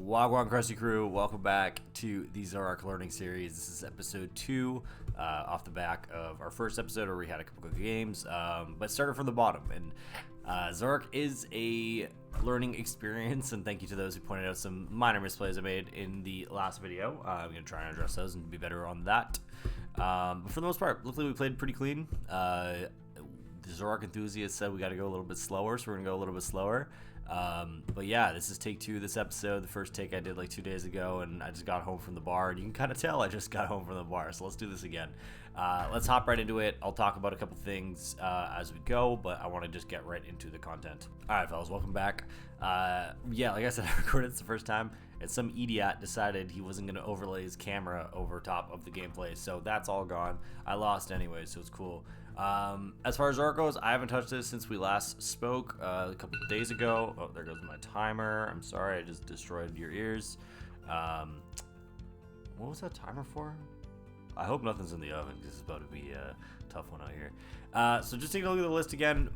Wagwan Krusty Crew, welcome back to the Zoroark Learning Series. This is episode 2, off the back of our first episode where we had a couple of games, but started from the bottom. And Zoroark is a learning experience, and thank you to those who pointed out some minor misplays I made in the last video. I'm going to try and address those and be better on that. But for the most part, luckily we played pretty clean. The Zoroark enthusiast said we got to go a little bit slower, so we're going to go a little bit slower. But yeah, this is take 2 of this episode. The first take I did like 2 days ago, and I just got home from the bar, and you can kind of tell I just got home from the bar, so let's do this again. Let's hop right into it. I'll talk about a couple things as we go, but I want to just get right into the content. Alright fellas, welcome back. Yeah, like I said, I recorded this the first time, and some idiot decided he wasn't going to overlay his camera over top of the gameplay, so that's all gone. I lost anyway, so it's cool. As far as Zoroark goes, I haven't touched this since we last spoke a couple of days ago. Oh, there goes my timer. I'm sorry, I just destroyed your ears. What was that timer for? I hope nothing's in the oven because it's about to be a tough one out here. So just taking a look at the list again.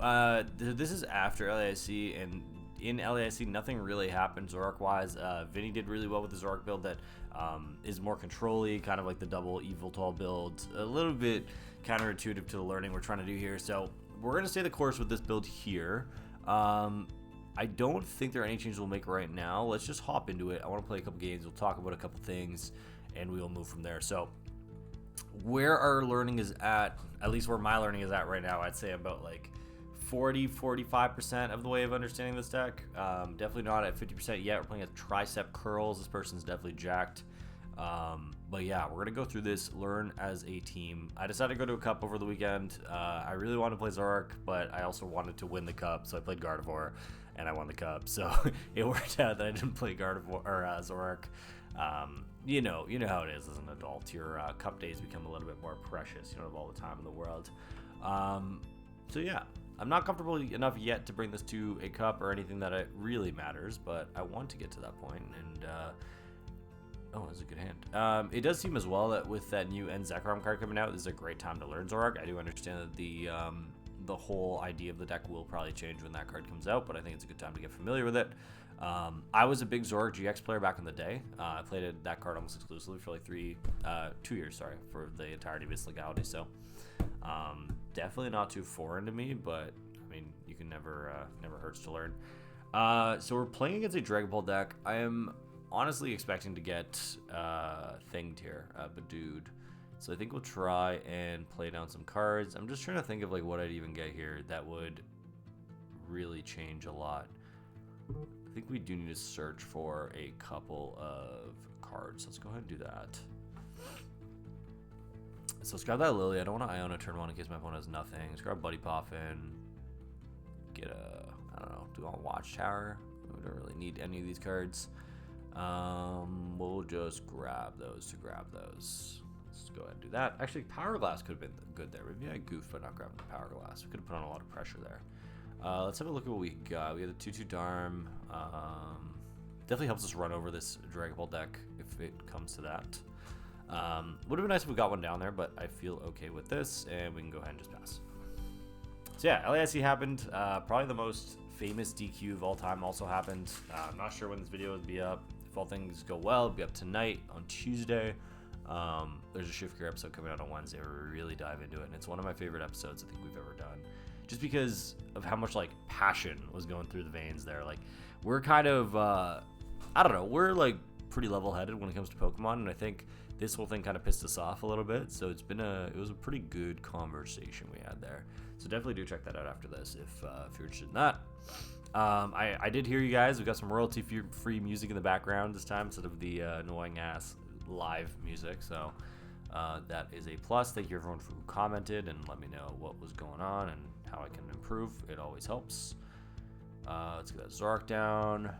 This is after LAIC, and in LAIC nothing really happened Zoroark wise. Vinny did really well with the Zoroark build that is more control-y, kind of like the double evil tall build, a little bit counterintuitive to the learning we're trying to do here. So we're going to stay the course with this build here. I don't think there are any changes we'll make right now. Let's just hop into it. I want to play a couple games. We'll talk about a couple things, and we'll move from there. So where our learning is at least where my learning is at right now, I'd say about like 40-45% of the way of understanding this deck. Definitely not at 50% yet. We're playing at tricep curls. This person's definitely jacked. But yeah, we're gonna go through this, learn as a team. I decided to go to a cup over the weekend. I really wanted to play Zoroark, but I also wanted to win the cup, so I played Gardevoir, and I won the cup. So it worked out that I didn't play Gardevoir or Zoroark. You know how it is as an adult. Your cup days become a little bit more precious. You don't have all the time in the world. So yeah, I'm not comfortable enough yet to bring this to a cup or anything that it really matters, but I want to get to that point, and oh, that's a good hand. It does seem as well that with that new End Zekrom card coming out, this is a great time to learn Zoroark. I do understand that the whole idea of the deck will probably change when that card comes out, but I think it's a good time to get familiar with it. I was a big Zoroark GX player back in the day. I played that card almost exclusively for like 2 years, for the entirety of its legality. So definitely not too foreign to me, but I mean, you can never hurts to learn. So we're playing against a Dragon Ball deck. I am honestly expecting to get Thinged here, Badooed. So I think we'll try and play down some cards. I'm just trying to think of like what I'd even get here that would really change a lot. I think we do need to search for a couple of cards. Let's go ahead and do that. So let's grab that Lily. I don't want to Iona turn 1 in case my opponent has nothing. Let's grab Buddy Poffin. Get a, I don't know, do we want Watchtower? We don't really need any of these cards. We'll just grab those to grab those. Let's go ahead and do that. Actually, Power Glass could have been good there. Maybe I goofed by not grabbing the Power Glass. We could have put on a lot of pressure there. Let's have a look at what we got. We have the 2/2 Darm. Definitely helps us run over this Dragon Ball deck if it comes to that. Would have been nice if we got one down there, but I feel okay with this, and we can go ahead and just pass. So yeah, LAIC happened. Probably the most famous DQ of all time also happened. I'm not sure when this video would be up. If all things go well, it'll be up tonight on Tuesday. There's a Shift Gear episode coming out on Wednesday where we really dive into it, and it's one of my favorite episodes I think we've ever done. Just because of how much like passion was going through the veins there. Like we're kind of I don't know, we're like pretty level-headed when it comes to Pokemon, and I think this whole thing kind of pissed us off a little bit. So it was a pretty good conversation we had there. So definitely do check that out after this if you're interested in that. I did hear you guys. We got some royalty-free music in the background this time instead of the annoying ass live music. So that is a plus. Thank you everyone who commented and let me know what was going on and how I can improve. It always helps. Let's get that Zoroark down.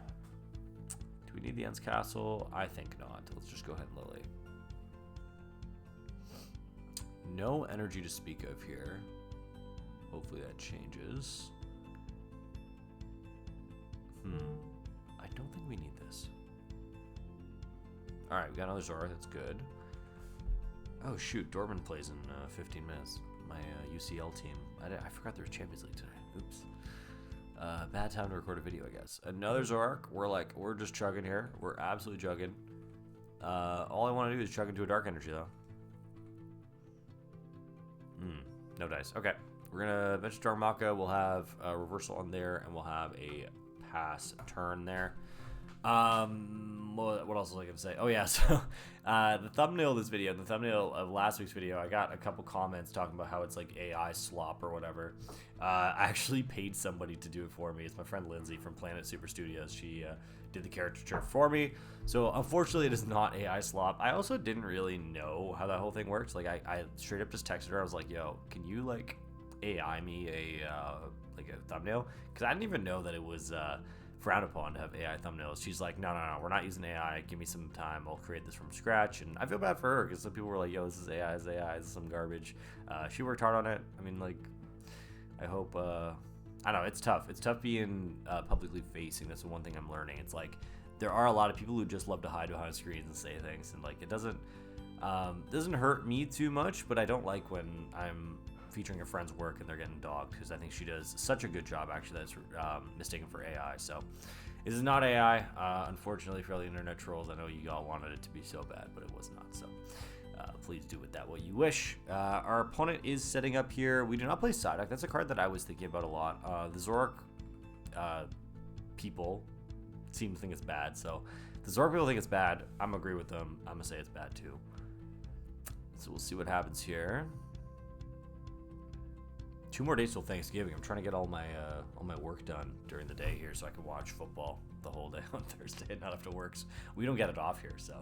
Do we need the Ents Castle? I think not. Let's just go ahead and Lily. No energy to speak of here. Hopefully that changes. I don't think we need this. Alright, we got another Zoroark. That's good. Oh shoot, Dortmund plays in 15 minutes. My UCL team. I forgot there was Champions League today. Oops. Bad time to record a video, I guess. Another Zoroark. We're just chugging here. We're absolutely chugging. All I want to do is chug into a dark energy, though. No dice. Okay. We're going to bench Darmaka. We'll have a reversal on there, and we'll have a pass turn there. What else was I going to say? Oh, yeah. So the thumbnail of this video, the thumbnail of last week's video, I got a couple comments talking about how it's like AI slop or whatever. I actually paid somebody to do it for me. It's my friend Lindsay from Planet Super Studios. She did the caricature for me. So unfortunately, it is not AI slop. I also didn't really know how that whole thing works. Like I straight up just texted her. I was like, yo, can you like AI me a thumbnail? Because I didn't even know that it was frowned upon to have AI thumbnails. She's like, no, we're not using AI. Give me some time. I'll create this from scratch. And I feel bad for her because some people were like, yo, this is AI, this is some garbage. She worked hard on it. I mean, like, I hope, I don't know, it's tough. It's tough being publicly facing. That's the one thing I'm learning. It's like, there are a lot of people who just love to hide behind screens and say things. And like, it doesn't hurt me too much, but I don't like when I'm featuring a friend's work and they're getting dogged, because I think she does such a good job actually that's mistaken for AI. So this is not AI, unfortunately, for all the internet trolls. I know you all wanted it to be so bad, but it was not. So please do with that what you wish. Our opponent is setting up here. We do not play Psyduck. That's a card that I was thinking about a lot. The Zoroark people seem to think it's bad, so the Zoroark people think it's bad. I'm agree with them. I'm gonna say it's bad too. So we'll see what happens here. 2 more days till Thanksgiving. I'm trying to get all my work done during the day here so I can watch football the whole day on Thursday and not have to work. We don't get it off here, so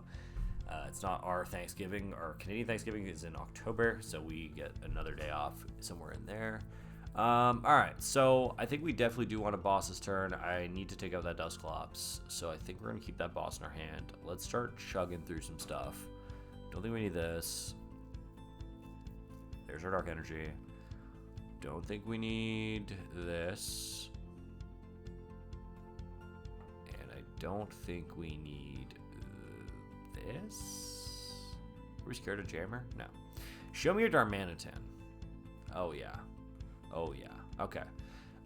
it's not our Thanksgiving. Our Canadian Thanksgiving is in October, so we get another day off somewhere in there. All right, so I think we definitely do want a boss's turn. I need to take out that Dusclops, so I think we're gonna keep that boss in our hand. Let's start chugging through some stuff. Don't think we need this. There's our Dark Energy. Don't think we need this. And I don't think we need this. Are we scared of Jammer? No. Show me your Darmanitan. Oh, yeah. Oh, yeah. Okay.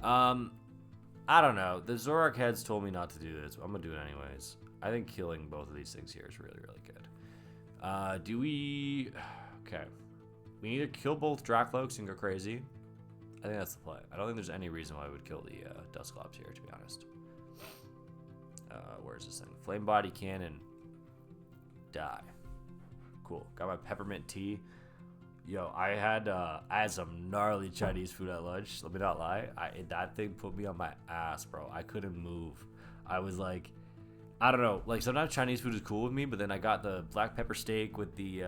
I don't know. The Zoroark heads told me not to do this, but I'm going to do it anyways. I think killing both of these things here is really, really good. Do we... Okay. We need to kill both Dracloaks and go crazy. I think that's the play. I don't think there's any reason why I would kill the Dusclops here, to be honest. Where's this thing? Flame Body Cannon. Die. Cool. Got my peppermint tea. Yo, I had some gnarly Chinese food at lunch. Let me not lie. That thing put me on my ass, bro. I couldn't move. I was like, I don't know. Like, sometimes Chinese food is cool with me, but then I got the black pepper steak with the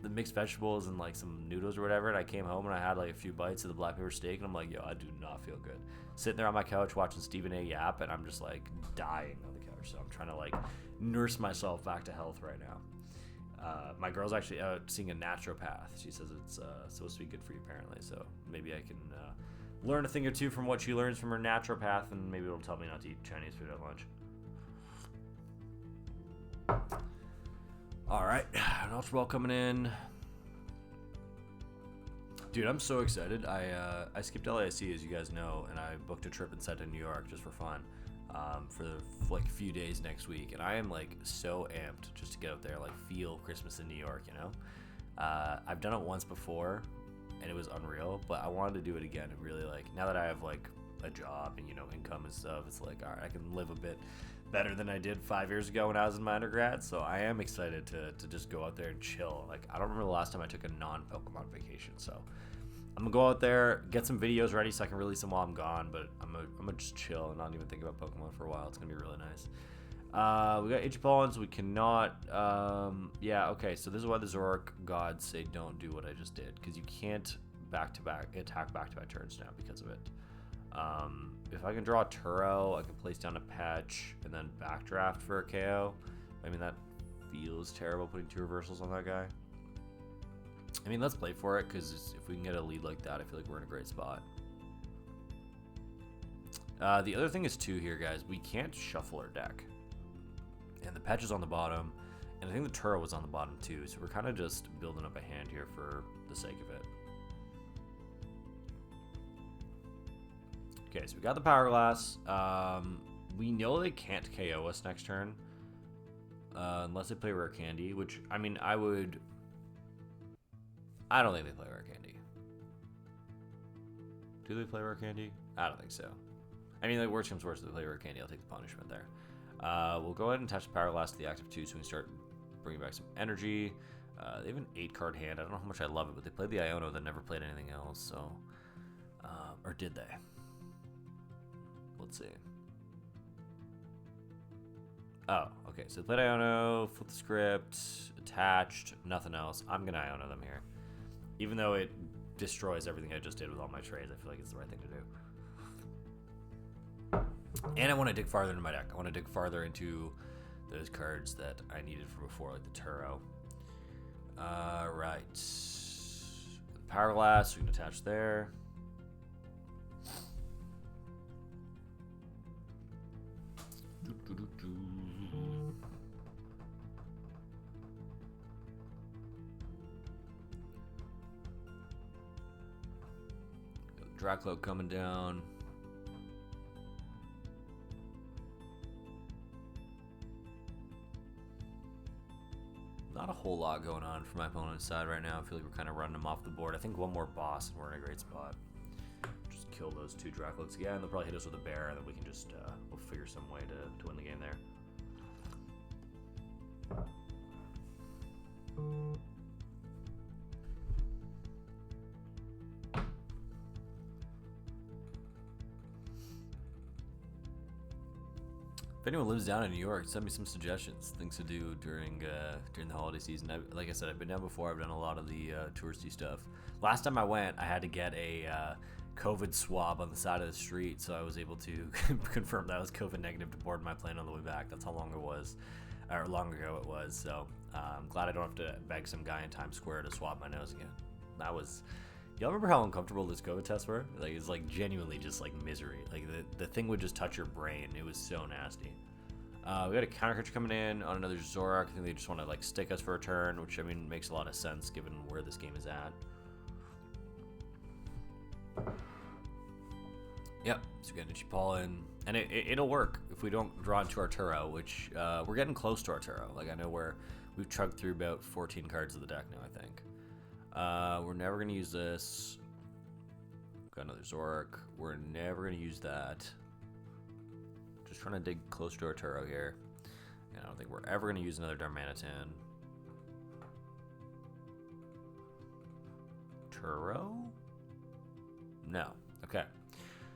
mixed vegetables and like some noodles or whatever, and I came home and I had like a few bites of the black pepper steak, and I'm like, yo, I do not feel good. Sitting there on my couch watching Stephen A. Yap, and I'm just like dying on the couch. So I'm trying to like nurse myself back to health right now. My girl's actually out seeing a naturopath. She says it's supposed to be good for you apparently, so maybe I can learn a thing or two from what she learns from her naturopath, and maybe it'll tell me not to eat Chinese food at lunch. All right, an Ultra Ball coming in. Dude, I'm so excited. I skipped LASC, as you guys know, and I booked a trip instead to New York just for fun for like a few days next week. And I am like so amped just to get out there, like feel Christmas in New York, you know? I've done it once before and it was unreal, but I wanted to do it again and really like, now that I have like a job and, you know, income and stuff, it's like, all right, I can live a bit better than I did 5 years ago when I was in my undergrad. So I am excited to just go out there and chill. Like, I don't remember the last time I took a non-Pokemon vacation. So I'm gonna go out there, get some videos ready so I can release them while I'm gone, but I'm gonna just chill and not even think about Pokemon for a while. It's gonna be really nice. We got Ichipollins. We cannot, yeah, okay, so this is why the Zoroark gods say don't do what I just did, because you can't attack back-to-back turns now because of it. If I can draw a Turo, I can place down a Patch and then backdraft for a KO. I mean, that feels terrible putting 2 reversals on that guy. I mean, let's play for it, because if we can get a lead like that, I feel like we're in a great spot. The other thing is, too, here, guys, we can't shuffle our deck. And the Patch is on the bottom, and I think the Turo was on the bottom, too, so we're kind of just building up a hand here for the sake of it. Okay, so we got the Power Glass. We know they can't KO us next turn. Unless they play Rare Candy, which, I mean, I don't think they play Rare Candy. Do they play Rare Candy? I don't think so. I mean, like, worst comes worst, if they play Rare Candy, I'll take the punishment there. We'll go ahead and attach the Power Glass to the active 2 so we can start bringing back some energy. They have an 8-card hand. I don't know how much I love it, but they played the Iono that never played anything else, so... or did they? Let's see. Oh, okay. So they played Iono, flipped the script, attached, nothing else. I'm going to Iono them here. Even though it destroys everything I just did with all my trades, I feel like it's the right thing to do. And I want to dig farther into my deck. I want to dig farther into those cards that I needed from before, like the Turo. Right. Power Glass, we can attach there. Draclo coming down. Not a whole lot going on for my opponent's side right now. I feel like we're kind of running them off the board. I think one more boss and we're in a great spot. Just kill those 2 Draclos again. They'll probably hit us with a bear, and then we can just we'll figure some way to win the game there. If anyone lives down in New York, send me some suggestions, things to do during the holiday season. Like I said, I've been down before. I've done a lot of the touristy stuff. Last time I went, I had to get a COVID swab on the side of the street, so I was able to confirm that I was COVID negative to board my plane on the way back. That's how long it was, or long ago it was. So I'm glad I don't have to beg some guy in Times Square to swab my nose again. That was. Y'all remember how uncomfortable those COVID tests were? Like, it's like genuinely just like misery. Like the thing would just touch your brain. It was so nasty. We got a counter creature coming in on another Zoroark. I think they just want to like stick us for a turn, which I mean makes a lot of sense given where this game is at. Yep, so we got Nichi Paul in, and it'll work if we don't draw into Arturo, which we're getting close to Arturo. Like I know we've chugged through about 14 cards of the deck now, I think. We're never going to use this. Got another Zoroark. We're never going to use that. Just trying to dig close to Arturo here. And I don't think we're ever going to use another Darmanitan. Turo? No. Okay.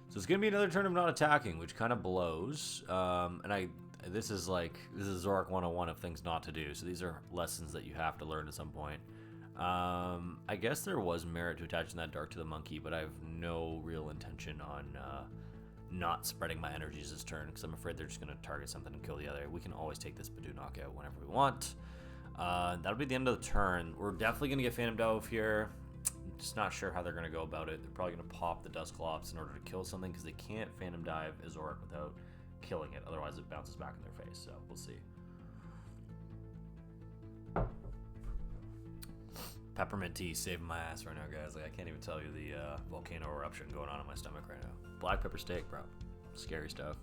So it's going to be another turn of not attacking, which kind of blows. This is Zoroark 101 of things not to do. So these are lessons that you have to learn at some point. I guess there was merit to attaching that Dark to the Monkey, but I have no real intention on not spreading my energies this turn, because I'm afraid they're just going to target something and kill the other. We can always take this Badoo knockout whenever we want. That'll be the end of the turn. We're definitely going to get Phantom Delve here. Just not sure how they're going to go about it. They're probably going to pop the Dusclops in order to kill something, because they can't Phantom Dive a Zoroark without killing it. Otherwise, it bounces back in their face, so we'll see. Peppermint tea saving my ass right now, guys. Like, I can't even tell you the volcano eruption going on in my stomach right now. Black pepper steak, bro. Scary stuff.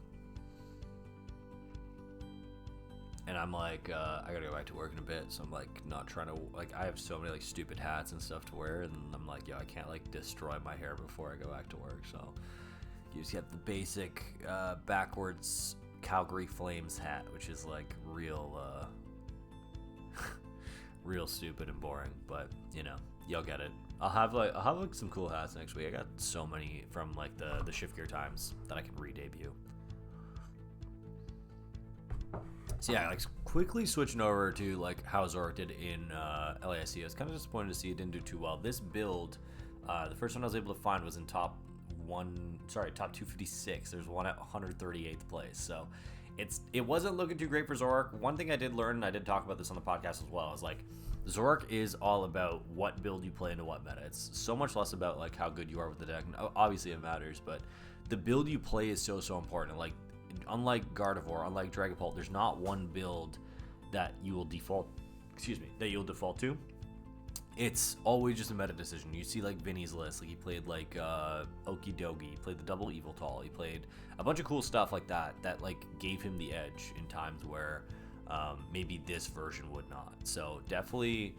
And I'm like, I gotta go back to work in a bit, so I'm like not trying to, like, I have so many like stupid hats and stuff to wear, and I'm like, yo, I can't like destroy my hair before I go back to work, so you just get the basic backwards Calgary Flames hat, which is like real real stupid and boring, but you know, y'all get it. I'll have like some cool hats next week. I got so many from like the shift gear times that I can re-debut. So yeah, like quickly switching over to like how Zoroark did in LAIC. I was kind of disappointed to see it didn't do too well. This build, the first one I was able to find was in top 256. There's one at 138th place. So it wasn't looking too great for Zoroark. One thing I did learn, and I did talk about this on the podcast as well, is like Zoroark is all about what build you play into what meta. It's so much less about like how good you are with the deck. And obviously it matters, but the build you play is so important. Like unlike Gardevoir, unlike Dragapult, there's not one build that you will default to. it's always just a meta decision. You see like Vinny's list, like he played like Okie Dokie, he played the double Evil Tall, he played a bunch of cool stuff like that like gave him the edge in times where maybe this version would not. So definitely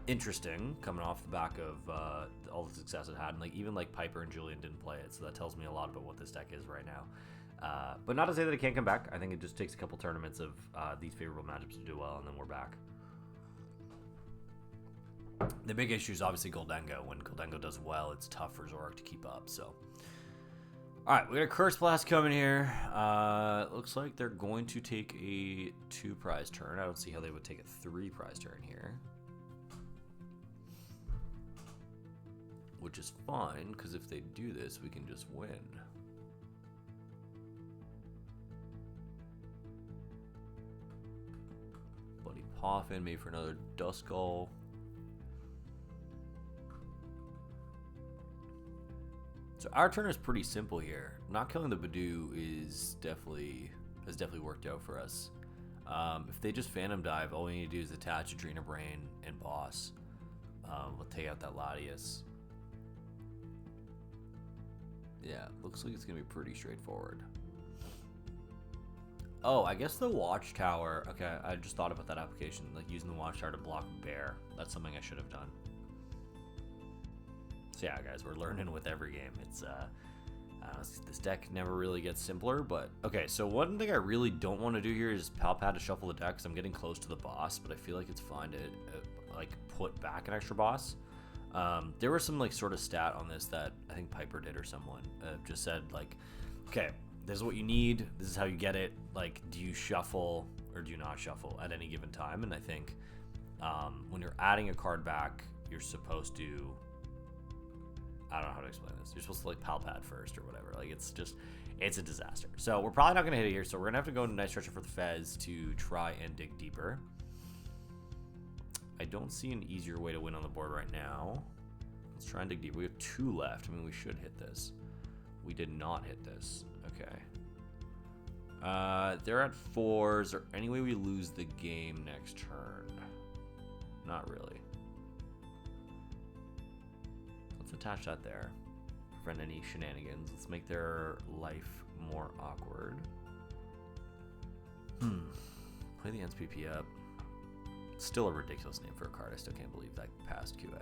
interesting coming off the back of all the success it had, and like even like Piper and Julian didn't play it, so that tells me a lot about what this deck is right now. But not to say that it can't come back. I think it just takes a couple tournaments of these favorable matchups to do well, and then we're back. The big issue is obviously Goldengo. When Goldengo does well, it's tough for Zoroark to keep up. So, all right, we got a Curse Blast coming here. Looks like they're going to take a 2-prize turn. I don't see how they would take a 3-prize turn here, which is fine because if they do this, we can just win. Buddy Poffin made for another Duskull. So our turn is pretty simple here. Not killing the Badoo has definitely worked out for us. If they just Phantom Dive, all we need to do is attach Adrena Brain and Boss. We'll take out that Latias. Yeah, looks like it's gonna be pretty straightforward. Oh, I guess the Watchtower. Okay, I just thought about that application, like using the Watchtower to block Bear. That's something I should have done. So yeah, guys, we're learning with every game. It's this deck never really gets simpler, but okay. So one thing I really don't want to do here is Palpad to shuffle the deck because I'm getting close to the boss, but I feel like it's fine to like put back an extra boss. There was some like sort of stat on this that I think Piper did or someone just said like, okay, this is what you need. This is how you get it. Like, do you shuffle or do you not shuffle at any given time? And I think when you're adding a card back, you're supposed to. I don't know how to explain this. You're supposed to like Palpad first or whatever. Like it's a disaster. So we're probably not gonna hit it here. So we're gonna have to go into Night Stretcher for the Fez to try and dig deeper. I don't see an easier way to win on the board right now. Let's try and dig deeper. We have 2 left. I mean, we should hit this. We did not hit this. Okay. They're at 4. Is there any way we lose the game next turn? Not really. Let's attach that there. Prevent any shenanigans. Let's make their life more awkward. Play the NSPP up. Still a ridiculous name for a card. I still can't believe that passed QA.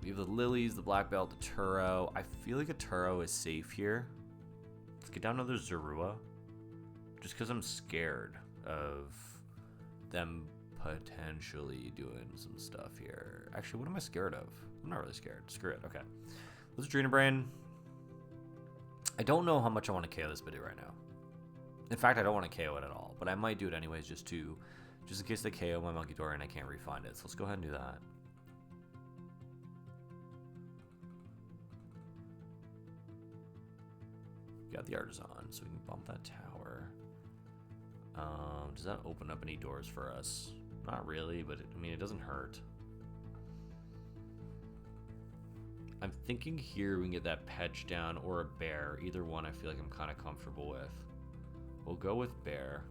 We have the Lilies, the Black Belt, the Turo. I feel like a Turo is safe here. Let's get down to the Zorua. Just because I'm scared of them potentially doing some stuff here. Actually, what am I scared of? I'm not really scared. Screw it. Okay. Let's Adrena Brain. I don't know how much I want to KO this Badoo right now. In fact, I don't want to KO it at all, but I might do it anyways just in case they KO my Monkey Door and I can't refind it. So let's go ahead and do that. Got the Artisan, so we can bump that tower. Does that open up any doors for us? Not really, but I mean, it doesn't hurt. I'm thinking here we can get that Petch down or a Bear. Either one I feel like I'm kind of comfortable with. We'll go with Bear.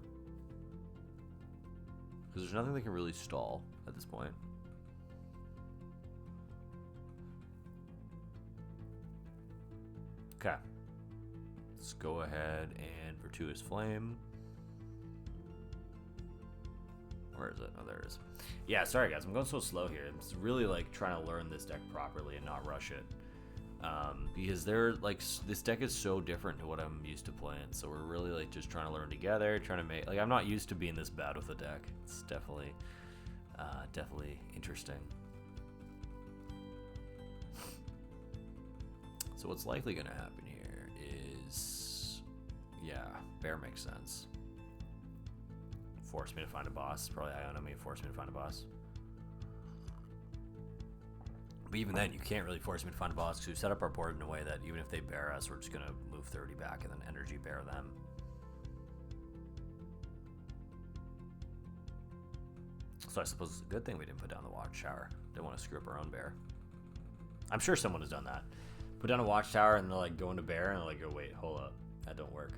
Because there's nothing that can really stall at this point. Okay. Let's go ahead and Virtuous Flame. Where is it? Oh, there it is. Yeah, sorry guys, I'm going so slow here. I'm just really like trying to learn this deck properly and not rush it. Because this deck is so different to what I'm used to playing. So we're really like just trying to learn together, trying to make, like, I'm not used to being this bad with the deck. It's definitely interesting. So what's likely going to happen here is, yeah, Bear makes sense. Force me to find a boss. Probably Iona may force me to find a boss. But even then, you can't really force me to find a boss because we set up our board in a way that even if they bear us, we're just going to move 30 back and then energy bear them. So I suppose it's a good thing we didn't put down the Watchtower. Didn't want to screw up our own bear. I'm sure someone has done that. Put down a Watchtower and they're like going to bear and they're like, oh wait, hold up. That don't work.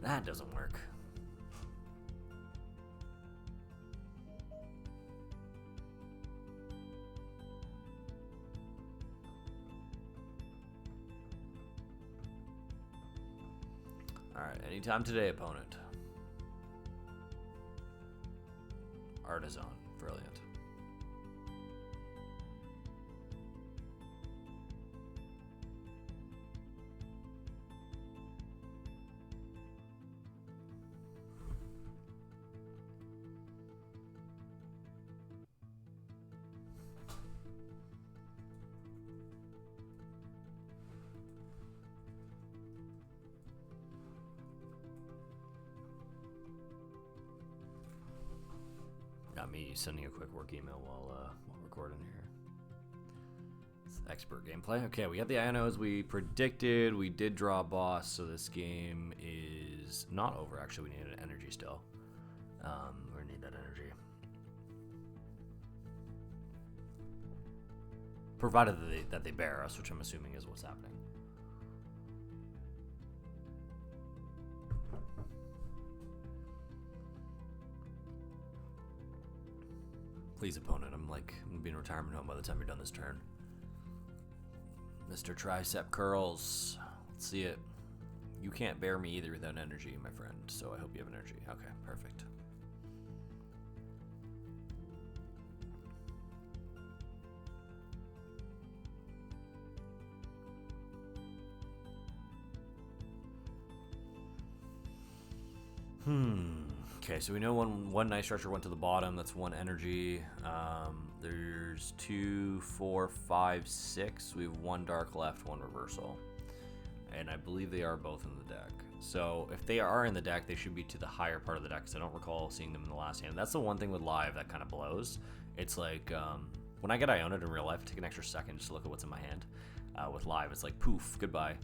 That doesn't work. Alright, anytime today, opponent. Artisan. Brilliant. Not me sending a quick work email while recording here. It's expert gameplay. Okay, we got the Iono as we predicted. We did draw a boss, so this game is not over. Actually, we need an energy still. We need that energy. Provided that they bear us, which I'm assuming is what's happening. Please, opponent. I'm gonna be in retirement home by the time you're done this turn. Mr. Tricep Curls. Let's see it. You can't bear me either without energy, my friend. So I hope you have energy. Okay, perfect. Okay, so we know one night structure went to the bottom. That's one energy. There's 2, 4, 5, 6. We have one dark left, one reversal. And I believe they are both in the deck. So if they are in the deck, they should be to the higher part of the deck, because I don't recall seeing them in the last hand. That's the one thing with live that kind of blows. It's like, when I get Iona'd in real life, I take an extra second just to look at what's in my hand. With live, it's like, poof, goodbye.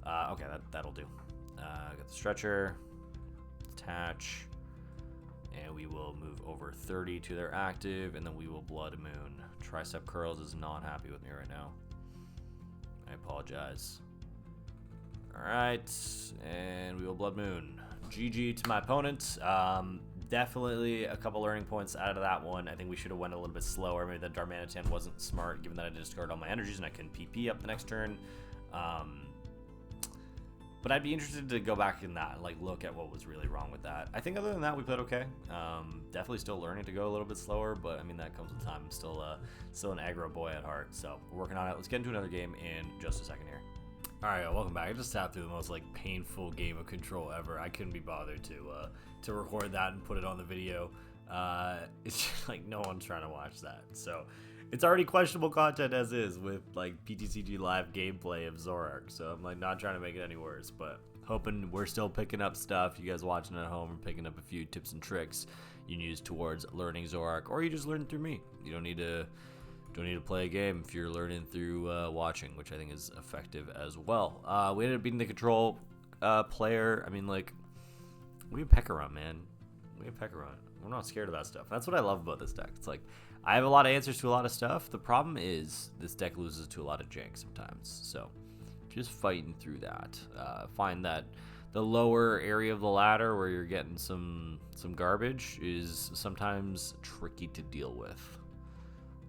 Okay, that'll do. Got the stretcher. Attach. And we will move over 30 to their active, and then we will Blood Moon. Tricep Curls is not happy with me right now. I apologize. Alright, and we will Blood Moon. GG to my opponent. Definitely a couple learning points out of that one. I think we should have went a little bit slower. Maybe that Darmanitan wasn't smart, given that I discarded all my energies and I couldn't PP up the next turn. But I'd be interested to go back in that and look at what was really wrong with that. I think other than that, we played okay. Definitely still learning to go a little bit slower, but I mean, that comes with time. I'm still an aggro boy at heart, so we're working on it. Let's get into another game in just a second here. All right, welcome back. I just sat through the most painful game of Control ever. I couldn't be bothered to record that and put it on the video. It's just no one's trying to watch that. So it's already questionable content as is with PTCG live gameplay of Zoroark. So I'm not trying to make it any worse, but hoping we're still picking up stuff. You guys watching at home are picking up a few tips and tricks you can use towards learning Zoroark, or you just learn through me. You don't need to play a game if you're learning through watching, which I think is effective as well. We ended up beating the Control player. I mean, we have Pekka, man. We have Pekka. We're not scared of that stuff. That's what I love about this deck. It's I have a lot of answers to a lot of stuff. The problem is this deck loses to a lot of jank sometimes. So just fighting through that. Find that the lower area of the ladder where you're getting some garbage is sometimes tricky to deal with.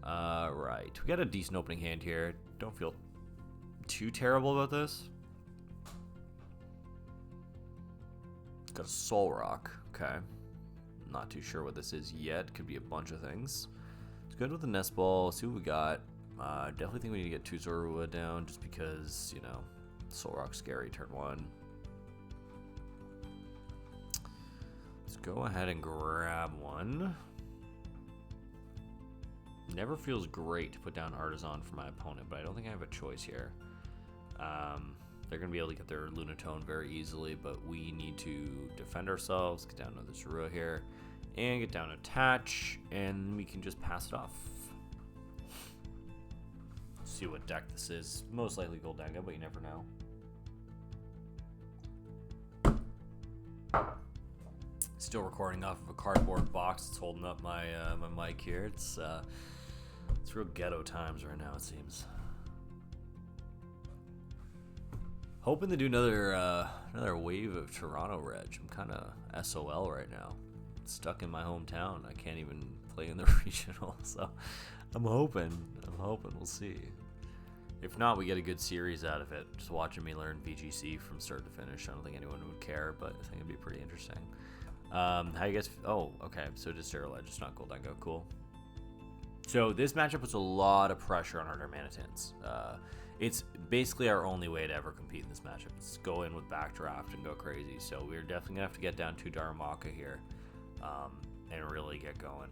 Right. We got a decent opening hand here. Don't feel too terrible about this. Got a Zoroark. Okay. Not too sure what this is yet. Could be a bunch of things. It's good with the nest ball. See what we got. Definitely think we need to get 2 Zorua down just because, Zoroark's scary turn 1. Let's go ahead and grab one. Never feels great to put down Artisan for my opponent, but I don't think I have a choice here. They're going to be able to get their Lunatone very easily, but we need to defend ourselves, get down another Zorua here, and get down Attach, and we can just pass it off. See what deck this is. Most likely Goldenga, but you never know. Still recording off of a cardboard box that's holding up my my mic here. It's real ghetto times right now, it seems. Hoping to do another wave of Toronto Reg. I'm kind of SOL right now. Stuck in my hometown. I can't even play in the regional, so I'm hoping. We'll see. If not, we get a good series out of it. Just watching me learn VGC from start to finish. I don't think anyone would care, but I think it'd be pretty interesting. How you guys... Oh, okay. So just Zero Ledge. It's not Goldango. Cool. So this matchup puts a lot of pressure on our Darmanitans. It's basically our only way to ever compete in this matchup. It's go in with backdraft and go crazy. So we're definitely going to have to get down to Darumaka here and really get going.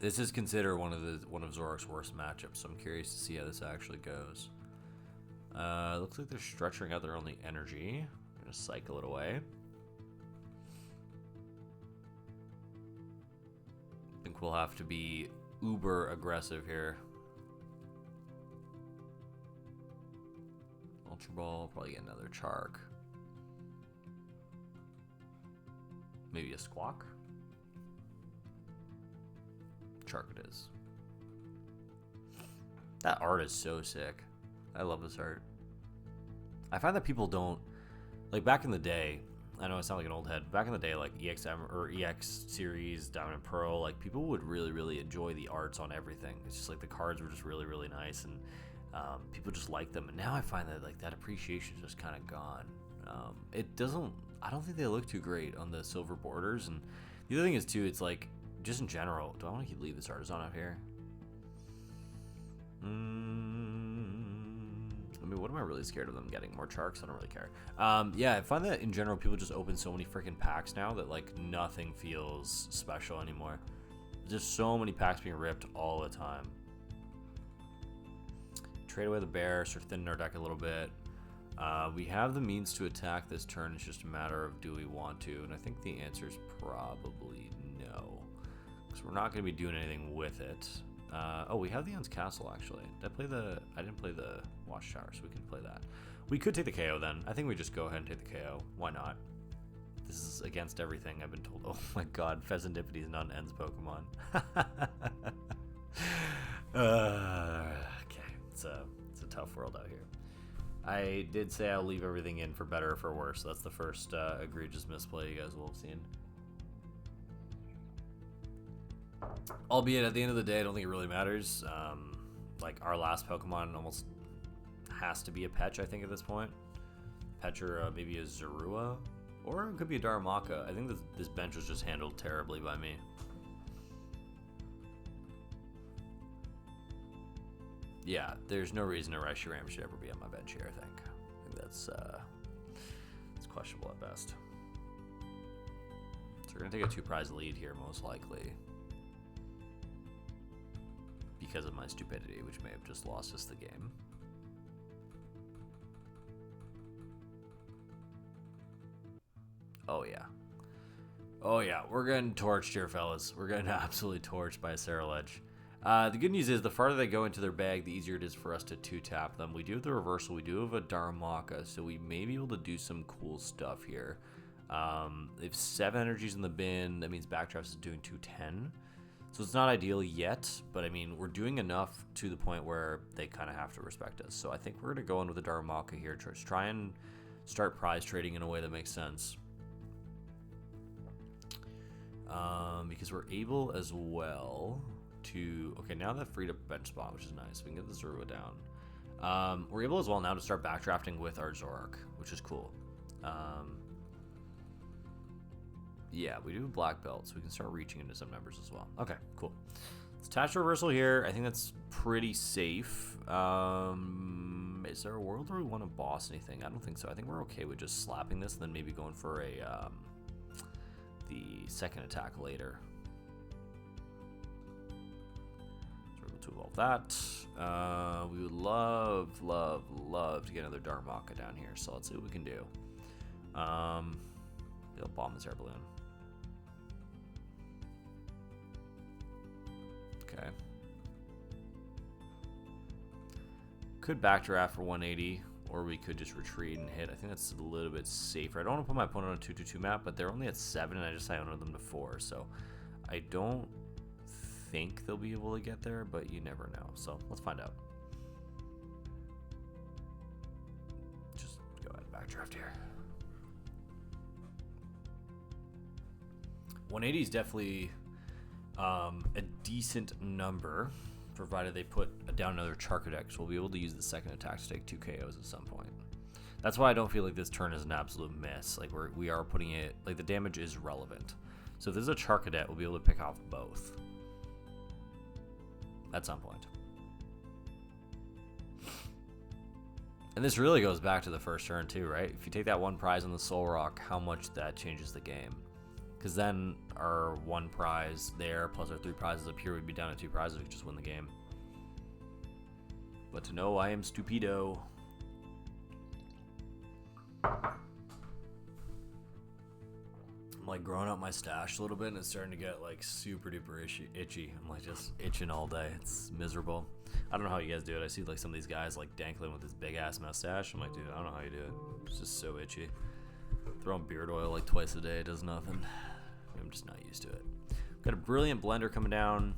This is considered one of Zoroark's worst matchups, so I'm curious to see how this actually goes. Looks like they're stretching out their only energy. I'm going to cycle it away. I think we'll have to be uber aggressive here. Ultra Ball, probably get another Chark. Maybe a Squawk? Chark it is. That art is so sick. I love this art. I find that people don't... Like, back in the day, I know I sound like an old head. Back in the day, like, EXM or EX series, Diamond and Pearl, like, people would really, really enjoy the arts on everything. It's just, like, the cards were just really, really nice, and people just like them. And now I find that, like, that appreciation is just kind of gone. It doesn't... I don't think they look too great on the silver borders. And the other thing is, too, it's, like... Just in general, do I want to leave this artisan out here? I mean, what am I really scared of them getting? More Charks? I don't really care. Yeah, I find that in general, people just open so many freaking packs now that like nothing feels special anymore. There's just so many packs being ripped all the time. Trade away the bear, start thinning our deck a little bit. We have the means to attack this turn. It's just a matter of do we want to, and I think the answer is probably no. So we're not going to be doing anything with it. Oh, we have the Un's Castle, actually. Did I play the... I didn't play the Watchtower, so we can play that. We could take the KO, then. I think we just go ahead and take the KO. Why not? This is against everything I've been told. Oh my god, Pheasantipity is not an ends Pokemon. Okay, it's a tough world out here. I did say I'll leave everything in for better or for worse. That's the first egregious misplay you guys will have seen. Albeit, at the end of the day, I don't think it really matters. Like, our last Pokemon almost has to be a Petch, I think, at this point. Petch or maybe a Zorua. Or it could be a Darumaka. I think this bench was just handled terribly by me. Yeah, there's no reason a Reshiram should ever be on my bench here, I think. I think that's it's questionable at best. So we're going to take a 2-prize lead here, most likely. Because of my stupidity, which may have just lost us the game. Oh yeah. Oh yeah, we're getting torched here, fellas. We're getting absolutely torched by a Ceruledge. The good news is the farther they go into their bag, the easier it is for us to 2-tap them. We do have the reversal. We do have a Darumaka, so we may be able to do some cool stuff here. If 7 energies in the bin, that means Backdraft is doing 210. So it's not ideal yet, but I mean, we're doing enough to the point where they kind of have to respect us. So I think we're going to go in with a Darumaka here to try and start prize trading in a way that makes sense. Because we're able as well to... Okay, now that freed up bench spot, which is nice. We can get the Zorua down. We're able as well now to start backdrafting with our Zoroark, which is cool. Yeah, we do a black belt, so we can start reaching into some numbers as well. Okay, cool. Let's attach reversal here. I think that's pretty safe. Is there a world where we want to boss anything? I don't think so. I think we're okay with just slapping this and then maybe going for a the second attack later. So we're able to evolve that. We would love to get another Darumaka down here, so let's see what we can do. They'll bomb this air balloon. Okay. Could backdraft for 180, or we could just retreat and hit. I think that's a little bit safer. I don't want to put my opponent on a 2-2-2 map, but they're only at 7, and I just ionoed them to 4, so I don't think they'll be able to get there, but you never know. So let's find out. Just go ahead and backdraft here. 180 is definitely a decent number, provided they put a down another Charcadet, so we'll be able to use the second attack to take 2 KOs at some point. That's why I don't feel like this turn is an absolute miss. Like we are putting it, like the damage is relevant. So if there's a Charcadet, we'll be able to pick off both at some point. And this really goes back to the first turn too, right? If you take that 1 prize on the Zoroark, how much that changes the game. Because then our 1 prize there plus our 3 prizes up here would be down to 2 prizes. We could just win the game. But to know I am stupido. I'm like growing out my stash a little bit and it's starting to get like super duper itchy. I'm like just itching all day. It's miserable. I don't know how you guys do it. I see like some of these guys like dangling with this big ass mustache. I'm like, dude, I don't know how you do it. It's just so itchy. Throwing beard oil like twice a day does nothing. I'm just not used to it. Got a brilliant blender coming down.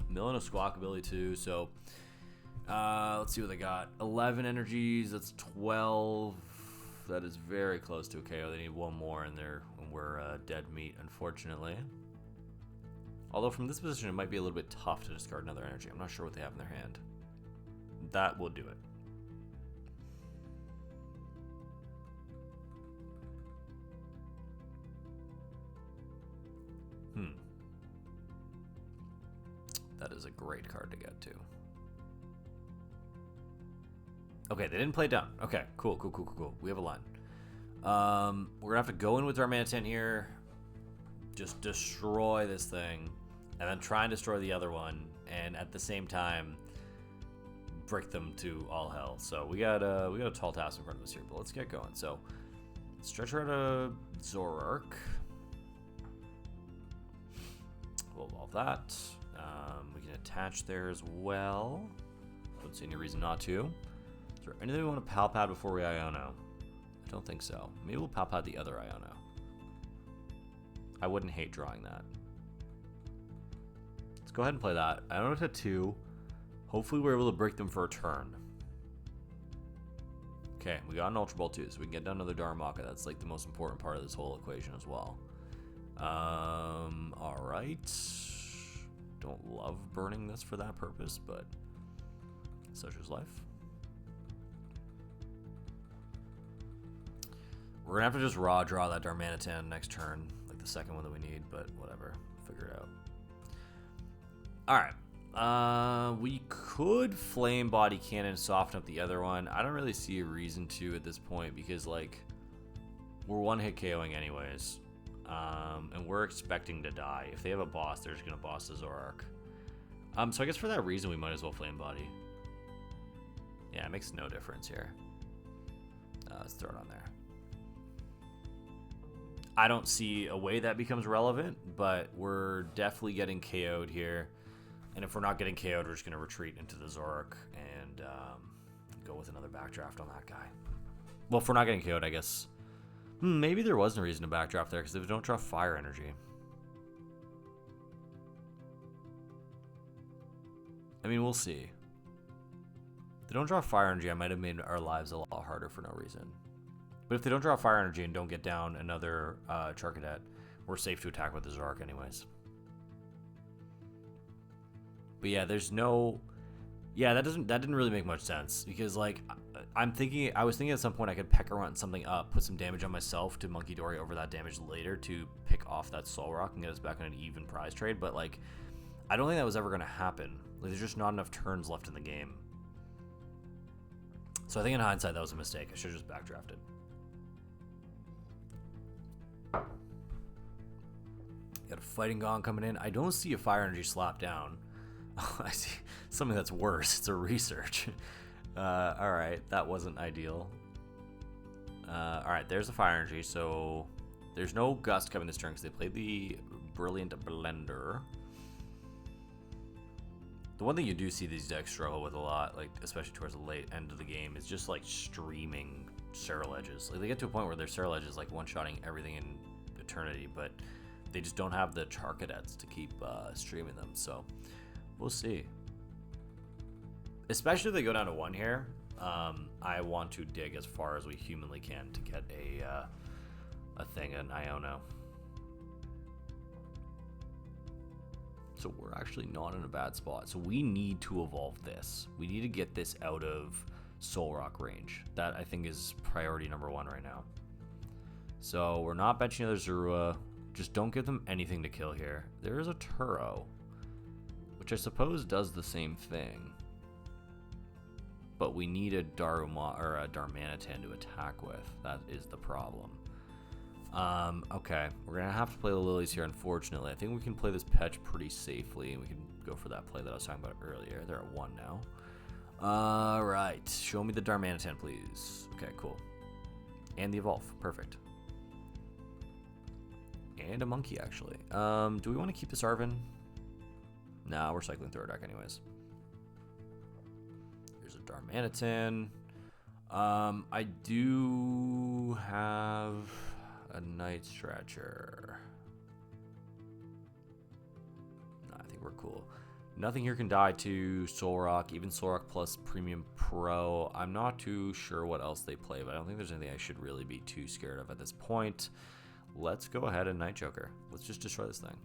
Milling a squawk ability too. So let's see what they got. 11 energies. That's 12. That is very close to a KO. They need 1 more in there when we're dead meat, unfortunately. Although from this position, it might be a little bit tough to discard another energy. I'm not sure what they have in their hand. That will do it. That is a great card to get to. Okay, they didn't play down. Okay, cool. We have a line. We're gonna have to go in with our Manatan here. Just destroy this thing. And then try and destroy the other one. And at the same time, brick them to all hell. So we got a tall task in front of us here, but let's get going. So stretch her out of Zoroark. We'll evolve that. We can attach there as well. Don't see any reason not to. Is there anything we want to Palpad before we Iono? I don't think so. Maybe we'll Palpad the other Iono. I wouldn't hate drawing that. Let's go ahead and play that. Iono to 2. Hopefully we're able to break them for a turn. Okay, we got an Ultra Ball too, so we can get down another Darmaka. That's like the most important part of this whole equation as well. Alright. Don't love burning this for that purpose, but such is life. We're gonna have to just raw draw that Darmanitan next turn, like the second one that we need, but whatever. Figure it out. Alright. We could Flame Body Cannon soften up the other one. I don't really see a reason to at this point because like we're 1-hit KOing anyways. And we're expecting to die. If they have a boss, they're just gonna boss the Zoroark. So I guess for that reason we might as well Flame Body. Yeah, it makes no difference here. Let's throw it on there. I don't see a way that becomes relevant, but we're definitely getting KO'd here. And if we're not getting KO'd, we're just going to retreat into the Zoroark and go with another backdraft on that guy. Well, if we're not getting KO'd, I guess... maybe there wasn't a reason to backdraft there, because they don't draw fire energy. I mean, we'll see. If they don't draw fire energy, I might have made our lives a lot harder for no reason. But if they don't draw fire energy and don't get down another Charcadet, we're safe to attack with the Zoroark anyways. But yeah, there's no... Yeah, that didn't really make much sense. Because, like, I was thinking at some point I could Pecker Runt something up, put some damage on myself to Monkey Dory over that damage later to pick off that Zoroark and get us back on an even prize trade. But, like, I don't think that was ever going to happen. Like, there's just not enough turns left in the game. So I think in hindsight that was a mistake. I should have just backdrafted. Got a Fighting Gong coming in. I don't see a Fire Energy slap down. I see something that's worse. It's a research. Alright, that wasn't ideal. Alright, there's the Fire Energy. So there's no Gust coming this turn because they played the Brilliant Blender. The one thing you do see these decks struggle with a lot, like especially towards the late end of the game, is just like streaming Serral Edges. Like they get to a point where their Serral Edge is like one-shotting everything in eternity, but they just don't have the Charcadets to keep streaming them. So we'll see. Especially if they go down to 1 here, I want to dig as far as we humanly can to get an Iono. So we're actually not in a bad spot. So we need to evolve this. We need to get this out of Zoroark range. That, I think, is priority number 1 right now. So we're not benching another Zorua. Just don't give them anything to kill here. There is a Turo, which I suppose does the same thing. But we need a Daruma or a Darmanitan to attack with. That is the problem. Okay, we're gonna have to play the lilies here, unfortunately. I think we can play this Petch pretty safely, and we can go for that play that I was talking about earlier. They're at 1 now. Alright, show me the Darmanitan, please. Okay, cool. And the Evolve, perfect. And a monkey, actually. Do we want to keep this Arven? Nah, we're cycling through our deck anyways. Here's a Darmanitan. I do have a Night Stretcher. No, I think we're cool. Nothing here can die to Zoroark, even Zoroark plus Premium Pro. I'm not too sure what else they play, but I don't think there's anything I should really be too scared of at this point. Let's go ahead and Night Joker. Let's just destroy this thing.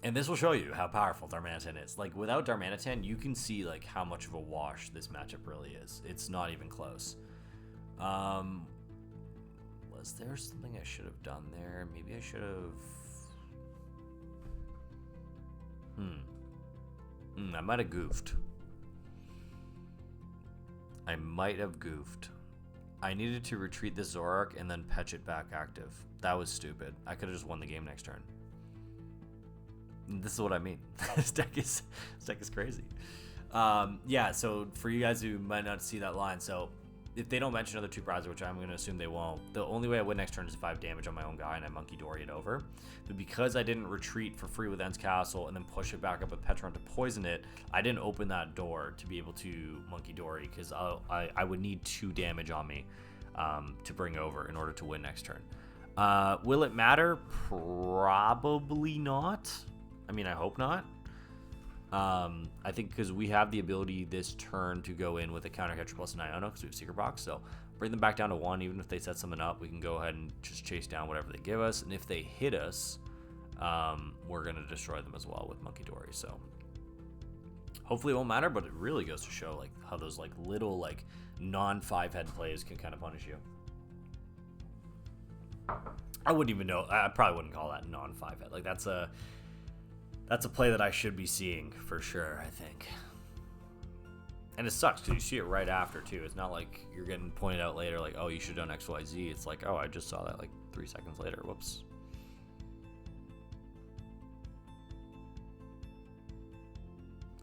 And this will show you how powerful Darmanitan is. Like, without Darmanitan, you can see, like, how much of a wash this matchup really is. It's not even close. Was there something I should have done there? Maybe I should have... I might have goofed. I needed to retreat this Zoroark and then Petch it back active. That was stupid. I could have just won the game next turn. This is what I mean. This deck is crazy. Yeah, so for you guys who might not see that line, so if they don't mention other 2 prizes, which I'm going to assume they won't, the only way I win next turn is if I have damage on my own guy and I Monkey Dory it over. But because I didn't retreat for free with End's Castle and then push it back up with Petron to poison it, I didn't open that door to be able to Monkey Dory, because I would need 2 damage on me to bring over in order to win next turn. Will it matter? Probably not. I mean, I hope not. I think because we have the ability this turn to go in with a counter catcher plus an Iono because we have Secret Box. So bring them back down to 1. Even if they set something up, we can go ahead and just chase down whatever they give us. And if they hit us, we're going to destroy them as well with Monkey Dory. So hopefully it won't matter, but it really goes to show like how those like little like non-5 head plays can kind of punish you. I wouldn't even know. I probably wouldn't call that non-5 head. Like that's a play that I should be seeing for sure, I think. And it sucks because you see it right after, too. It's not like you're getting pointed out later like, oh, you should have done X, Y, Z. It's like, oh, I just saw that like 3 seconds later. Whoops.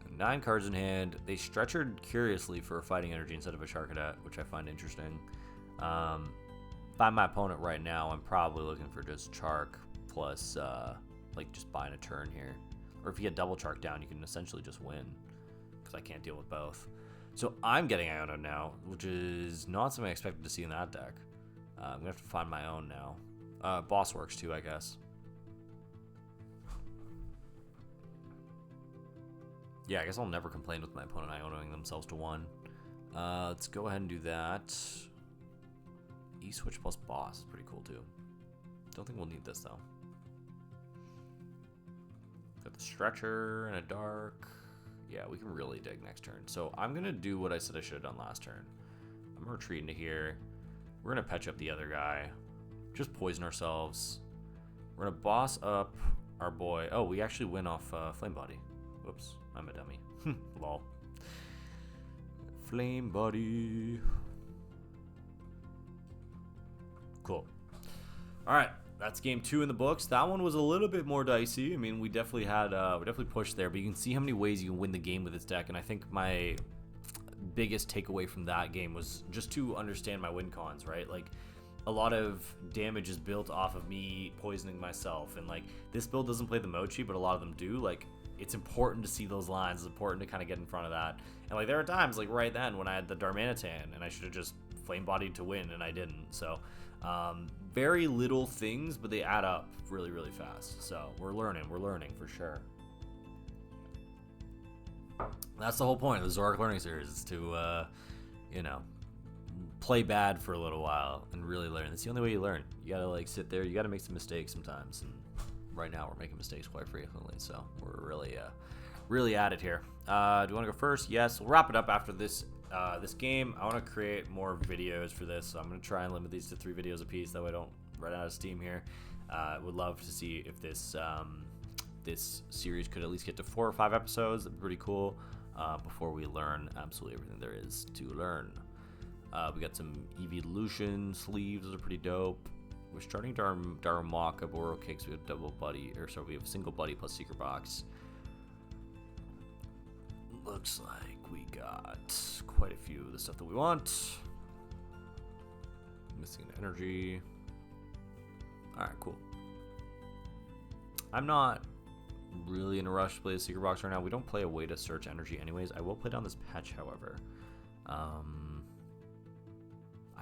And 9 cards in hand. They stretchered curiously for a Fighting Energy instead of a Charcadet, which I find interesting. By my opponent right now, I'm probably looking for just Chark plus, like, just buying a turn here. Or if you get double Chark down, you can essentially just win, because I can't deal with both. So I'm getting Iono now, which is not something I expected to see in that deck. I'm going to have to find my own now. Boss works too, I guess. Yeah, I guess I'll never complain with my opponent Ionoing themselves to 1. Let's go ahead and do that. E-switch plus boss is pretty cool too. Don't think we'll need this though. Got the stretcher and a dark. Yeah, we can really dig next turn. So I'm going to do what I said I should have done last turn. I'm going to retreat into here. We're going to patch up the other guy. Just poison ourselves. We're going to boss up our boy. Oh, we actually win off Flame Body. Whoops, I'm a dummy. Lol. Flame Body. Cool. All right. That's game 2 in the books. That one was a little bit more dicey. I mean, we definitely had, we definitely pushed there, but you can see how many ways you can win the game with this deck. And I think my biggest takeaway from that game was just to understand my win cons, right? Like, a lot of damage is built off of me poisoning myself. And like, this build doesn't play the Mochi, but a lot of them do. Like, it's important to see those lines. It's important to kind of get in front of that. And like, there are times like right then when I had the Darmanitan and I should have just flame bodied to win and I didn't. So, very little things, but they add up really, really fast. So we're learning for sure. That's the whole point of the Zoroark Learning Series, is to, you know, play bad for a little while and really learn. That's the only way you learn. You gotta like sit there. You gotta make some mistakes sometimes. And right now we're making mistakes quite frequently, so we're really at it here. Do you want to go first? Yes. We'll wrap it up after this game. I want to create more videos for this, so I'm gonna try and limit these to 3 videos a piece. That way I don't run out of steam here. Would love to see if this series could at least get to 4 or 5 episodes. That'd be pretty cool. Before we learn absolutely everything there is to learn. We got some evolution sleeves. Those are pretty dope. We're starting Darumaka Boro Cakes. We have double buddy, or sorry, we have single buddy plus secret box. Looks like we got quite a few of the stuff that we want. Missing an energy. Alright, cool. I'm not really in a rush to play the secret box right now. We don't play a way to search energy anyways. I will play down this patch, however. I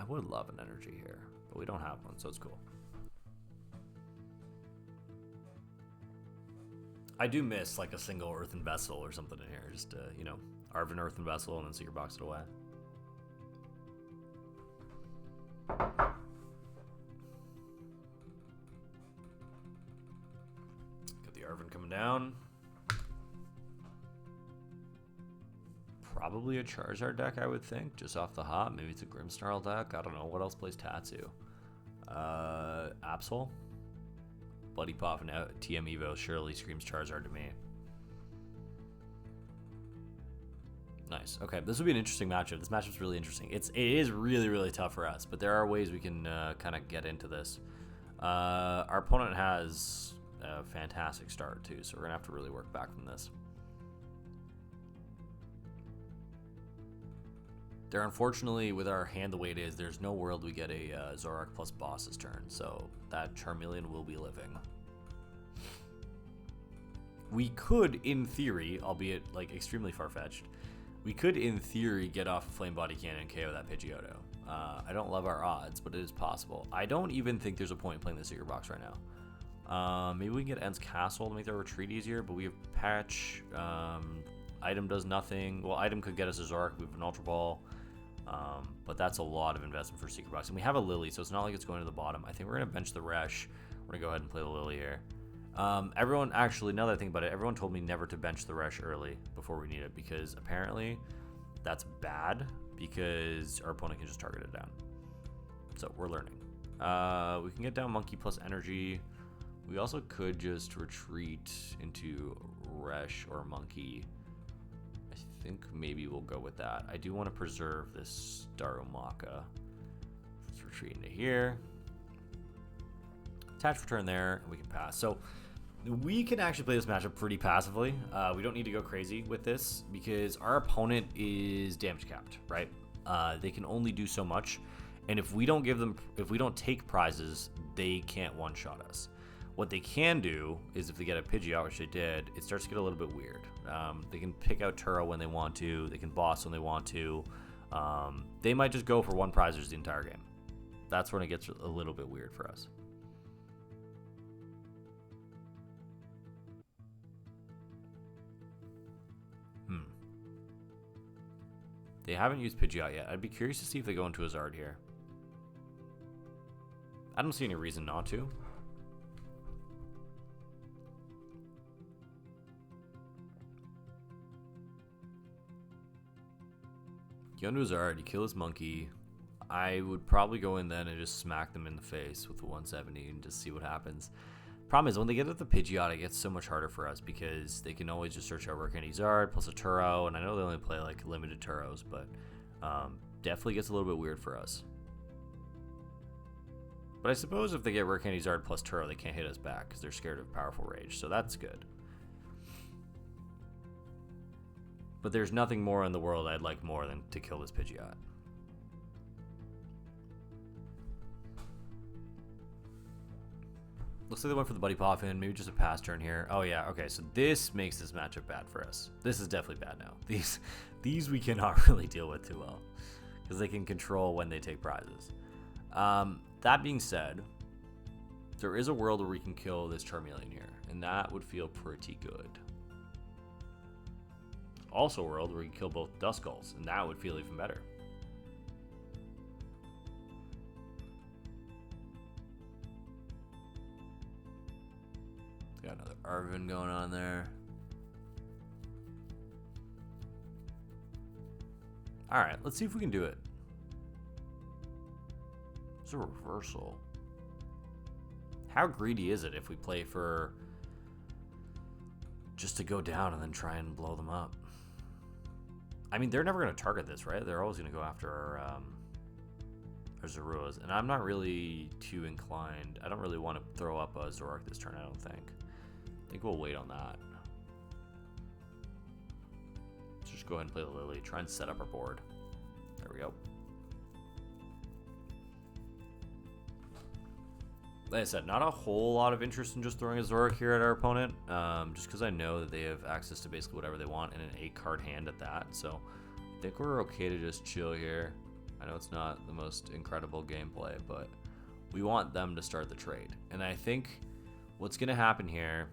would love an energy here, but we don't have one, so it's cool. I do miss like a single earthen vessel or something in here. Just you know, Arven earthen vessel and then secret box it away. Got the Arven coming down. Probably a Charizard deck, I would think, just off the hop. Maybe it's a Grimmsnarl deck. I don't know. What else plays Tatsu? Absol? Buddy Pop and TM Evo surely screams Charizard to me. Nice. Okay, this will be an interesting matchup. This matchup's really interesting. It is really tough for us, but there are ways we can kind of get into this. Our opponent has a fantastic start too, so we're gonna have to really work back from this. There, unfortunately, with our hand the way it is, there's no world we get a Zoroark plus boss's turn, so that Charmeleon will be living. We could, in theory, albeit like extremely far-fetched, we could, in theory, get off a Flame Body Cannon and KO that Pidgeotto. I don't love our odds, but it is possible. I don't even think there's a point in playing the Secret Box right now. Maybe we can get Ent's Castle to make their retreat easier, but we have Patch. Item does nothing. Well, Item could get us a Zoroark. We have an Ultra Ball. But that's a lot of investment for Secret Box. And we have a Lily, so it's not like it's going to the bottom. I think we're going to bench the Resh. We're going to go ahead and play the Lily here. Everyone, actually, now that I think about it, everyone told me never to bench the Resh early before we need it, because apparently that's bad, because our opponent can just target it down. So we're learning. We can get down Monkey plus Energy. We also could just retreat into Resh or Monkey. I think maybe we'll go with that. I do want to preserve this Darumaka. Let's retreat into here. Attach return there, and we can pass. So we can actually play this matchup pretty passively. We don't need to go crazy with this because our opponent is damage capped, right? They can only do so much, and if we don't take prizes, they can't one-shot us. What they can do is if they get a Pidgeot, which they did, it starts to get a little bit weird. They can pick out Turo when they want to. They can boss when they want to. They might just go for 1 prizers the entire game. That's when it gets a little bit weird for us. They haven't used Pidgeot yet. I'd be curious to see if they go into a Zard here. I don't see any reason not to. You go into his Zard, you kill his monkey. I would probably go in then and just smack them in the face with the 170 and just see what happens. Problem is, when they get at the Pidgeot, it gets so much harder for us because they can always just search out Workhandy Zard plus a Turo, and I know they only play like limited Turos, but definitely gets a little bit weird for us. But I suppose if they get Workhandy Zard plus Turo, they can't hit us back because they're scared of Powerful Rage, so that's good. But there's nothing more in the world I'd like more than to kill this Pidgeot. Looks like they went for the Buddy Poffin, maybe just a pass turn here. Oh yeah, okay, so this makes this matchup bad for us. This is definitely bad now. These we cannot really deal with too well because they can control when they take prizes. That being said, there is a world where we can kill this Charmeleon here, and that would feel pretty good. Also a world where we can kill both Duskulls, and that would feel even better. Got another Arvin going on there. Alright, let's see if we can do it. It's a reversal. How greedy is it if we play for just to go down and then try and blow them up? I mean, they're never going to target this, right? They're always going to go after our Zoruas. And I'm not really too inclined. I don't really want to throw up a Zoroark this turn, I don't think. I think we'll wait on that. Let's just go ahead and play the Lily. Try and set up our board. There we go. Like I said, not a whole lot of interest in just throwing a Zoroark here at our opponent, just because I know that they have access to basically whatever they want in an 8-card hand at that, so I think we're okay to just chill here. I know it's not the most incredible gameplay, but we want them to start the trade. And I think what's going to happen here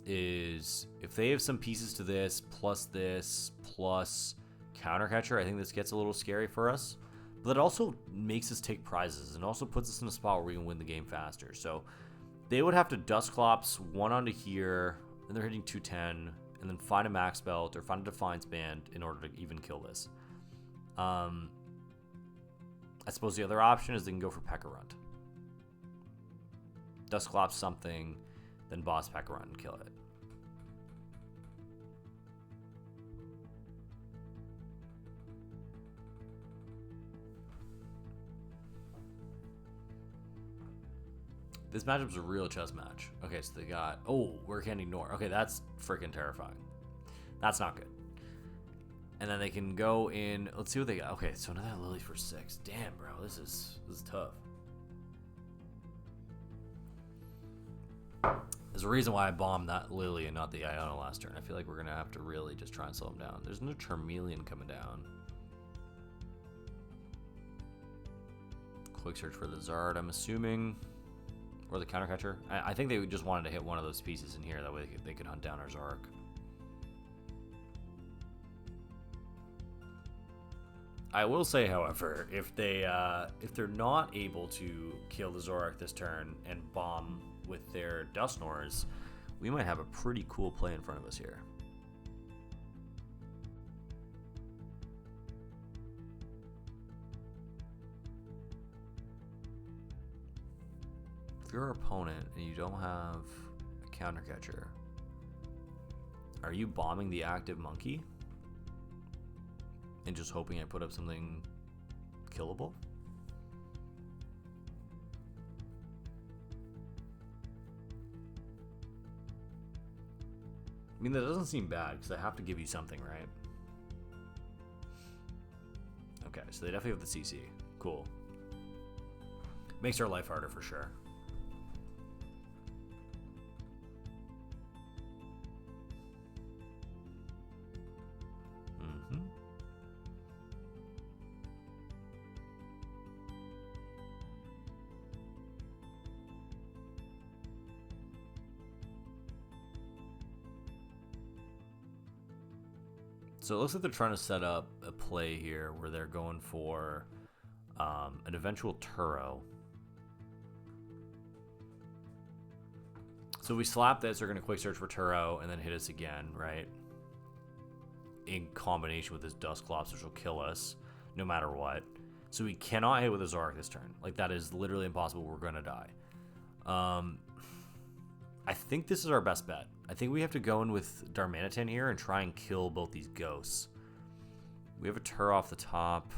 is if they have some pieces to this, plus counter catcher, I think this gets a little scary for us. But it also makes us take prizes and also puts us in a spot where we can win the game faster. So they would have to Dusclops one onto here, and they're hitting 210, and then find a Max Belt or find a Defiance Band in order to even kill this. I suppose the other option is they can go for Pekka-Runt. Dusclops something, then boss Pekka-Runt and kill it. This matchup's a real chess match. Okay, so they got... Oh, we can't ignore. Okay, that's freaking terrifying. That's not good. And then they can go in... Let's see what they got. Okay, so another Lily for 6. Damn, bro. This is tough. There's a reason why I bombed that Lily and not the Iona last turn. I feel like we're going to have to really just try and slow him down. There's no Charmeleon coming down. Quick search for the Zard, I'm assuming... Or the counter catcher. I think they just wanted to hit one of those pieces in here. That way they could hunt down our Zoroark. I will say, however, if they're not able to kill the Zoroark this turn and bomb with their Dusknoirs, we might have a pretty cool play in front of us here. If you're our opponent and you don't have a counter catcher, are you bombing the active monkey and just hoping I put up something killable? I mean, that doesn't seem bad because I have to give you something, right? Okay, so they definitely have the CC. Cool. Makes our life harder for sure. So it looks like they're trying to set up a play here where they're going for an eventual Turo. So if we slap this, they're going to quick search for Turo and then hit us again, right? In combination with this Dusclops, which will kill us no matter what. So we cannot hit with a Zoroark this turn. Like, that is literally impossible. We're going to die. I think this is our best bet. I think we have to go in with Darmanitan here and try and kill both these ghosts. We have a Tur off the top.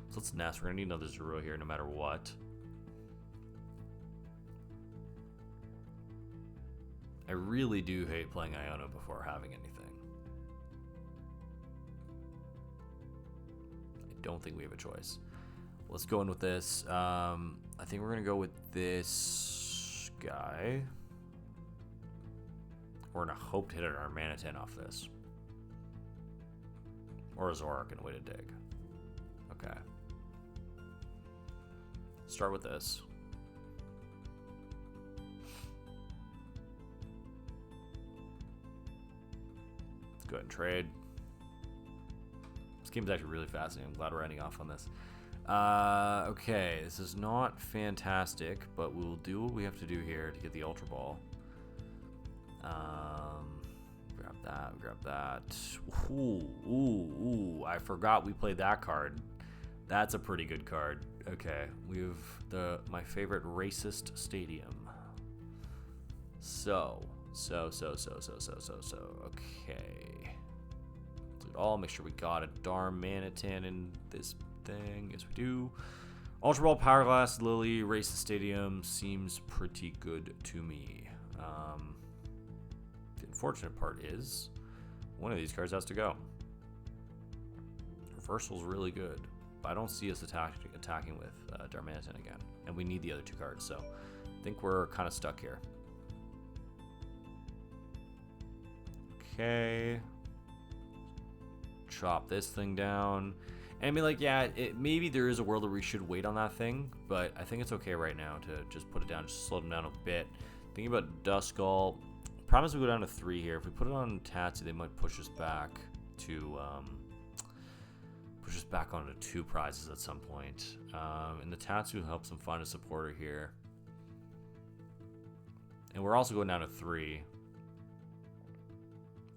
So let's nest. We're going to need another Zorua here no matter what. I really do hate playing Iona before having anything. I don't think we have a choice. Let's go in with this. I think we're going to go with this guy. We're going to hope to hit an Darmanitan off this. Or a Zoroark and a way to dig. Okay. Start with this. Let's go ahead and trade. This game's actually really fascinating. I'm glad we're ending off on this. Okay, this is not fantastic, but we'll do what we have to do here to get the Ultra Ball. Grab that, grab that. Ooh, I forgot we played that card. That's a pretty good card. Okay, we have my favorite racist stadium. So. Okay. All make sure we got a darn Manitan in this thing. Yes, we do. Ultra Ball, Power Glass, Lily, Racist Stadium seems pretty good to me. The unfortunate part is one of these cards has to go. Reversal's really good, but I don't see us attacking with Darmanitan again, and we need the other two cards, so I think we're kind of stuck here. Okay. Chop this thing down. And I mean, like, yeah, maybe there is a world where we should wait on that thing, but I think it's okay right now to just put it down, just slow them down a bit. Thinking about Duskull, promise we go down to 3 here. If we put it on Tatsu, they might push us back to onto 2 prizes at some point. And the Tatsu helps them find a supporter here. And we're also going down to 3.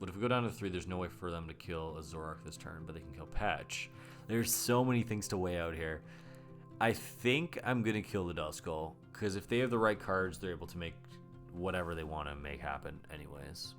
But if we go down to 3, there's no way for them to kill a Zoroark this turn, but they can kill Patch. There's so many things to weigh out here. I think I'm going to kill the Duskull, because if they have the right cards, they're able to make whatever they want to make happen anyways.